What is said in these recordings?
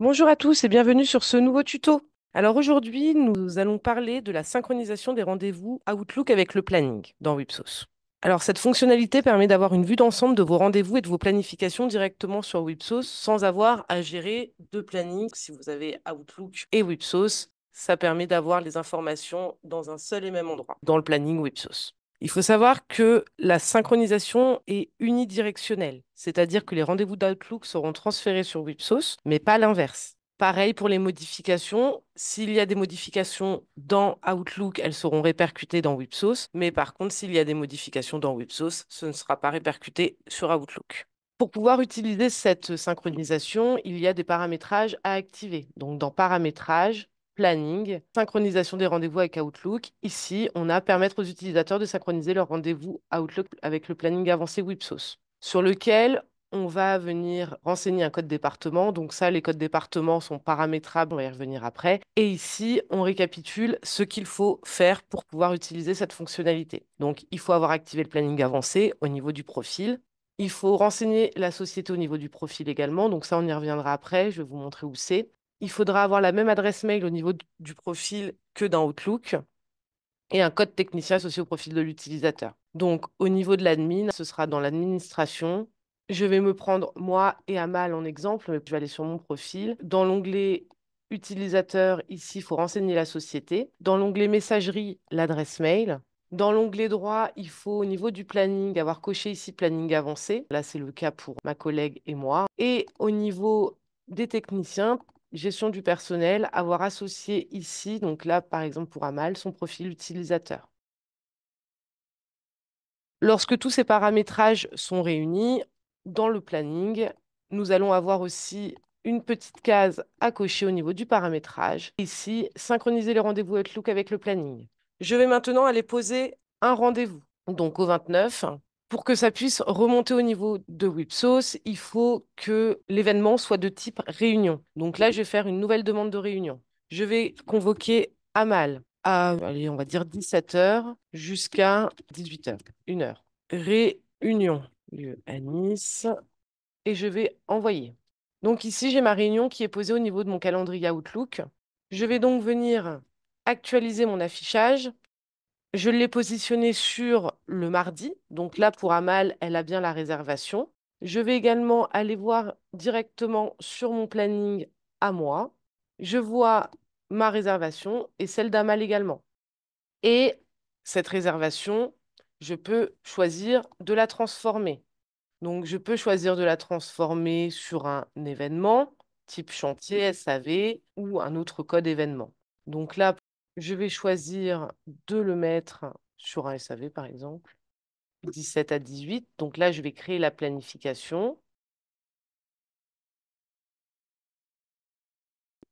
Bonjour à tous et bienvenue sur ce nouveau tuto. Alors aujourd'hui, nous allons parler de la synchronisation des rendez-vous Outlook avec le planning dans Wipsos. Alors cette fonctionnalité permet d'avoir une vue d'ensemble de vos rendez-vous et de vos planifications directement sur Wipsos sans avoir à gérer deux plannings. Si vous avez Outlook et Wipsos, ça permet d'avoir les informations dans un seul et même endroit, dans le planning Wipsos. Il faut savoir que la synchronisation est unidirectionnelle, c'est-à-dire que les rendez-vous d'Outlook seront transférés sur Wipsos, mais pas l'inverse. Pareil pour les modifications. S'il y a des modifications dans Outlook, elles seront répercutées dans Wipsos, mais par contre, s'il y a des modifications dans Wipsos, ce ne sera pas répercuté sur Outlook. Pour pouvoir utiliser cette synchronisation, il y a des paramétrages à activer. Donc, dans Paramétrages, Planning, synchronisation des rendez-vous avec Outlook. Ici, on a permettre aux utilisateurs de synchroniser leurs rendez-vous Outlook avec le planning avancé Wipsos, sur lequel on va venir renseigner un code département. Donc ça, les codes départements sont paramétrables, on va y revenir après. Et ici, on récapitule ce qu'il faut faire pour pouvoir utiliser cette fonctionnalité. Donc, il faut avoir activé le planning avancé au niveau du profil. Il faut renseigner la société au niveau du profil également. Donc ça, on y reviendra après. Je vais vous montrer où c'est. Il faudra avoir la même adresse mail au niveau du profil que dans Outlook et un code technicien associé au profil de l'utilisateur. Donc, au niveau de l'admin, ce sera dans l'administration. Je vais me prendre moi et Amal en exemple, mais je vais aller sur mon profil. Dans l'onglet utilisateur, ici, il faut renseigner la société. Dans l'onglet messagerie, l'adresse mail. Dans l'onglet droit, il faut au niveau du planning avoir coché ici planning avancé. Là, c'est le cas pour ma collègue et moi. Et au niveau des techniciens, gestion du personnel, avoir associé ici, donc là, par exemple, pour Amal, son profil utilisateur. Lorsque tous ces paramétrages sont réunis, dans le planning, nous allons avoir aussi une petite case à cocher au niveau du paramétrage. Ici, synchroniser les rendez-vous Outlook avec le planning. Je vais maintenant aller poser un rendez-vous, donc au 29. Pour que ça puisse remonter au niveau de Wipsos, il faut que l'événement soit de type réunion. Donc là, je vais faire une nouvelle demande de réunion. Je vais convoquer Amal à, allez, on va dire 17 heures jusqu'à 18 heures, 1 heure. Réunion, lieu à Nice, et je vais envoyer. Donc ici, j'ai ma réunion qui est posée au niveau de mon calendrier Outlook. Je vais donc venir actualiser mon affichage. Je l'ai positionné sur le mardi. Donc là, pour Amal, elle a bien la réservation. Je vais également aller voir directement sur mon planning à moi. Je vois ma réservation et celle d'Amal également. Et cette réservation, je peux choisir de la transformer. Donc, je peux choisir de la transformer sur un événement, type chantier, SAV, ou un autre code événement. Donc là, je vais choisir de le mettre sur un SAV, par exemple, 17 à 18. Donc là, je vais créer la planification.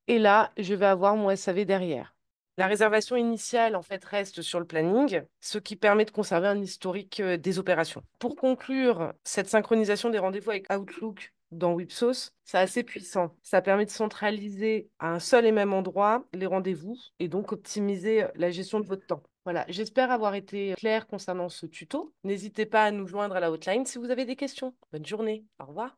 Et là, je vais avoir mon SAV derrière. La réservation initiale, en fait, reste sur le planning, ce qui permet de conserver un historique des opérations. Pour conclure, cette synchronisation des rendez-vous avec Outlook dans Wipsos, c'est assez puissant. Ça permet de centraliser à un seul et même endroit les rendez-vous et donc optimiser la gestion de votre temps. Voilà, j'espère avoir été claire concernant ce tuto. N'hésitez pas à nous joindre à la hotline si vous avez des questions. Bonne journée, au revoir.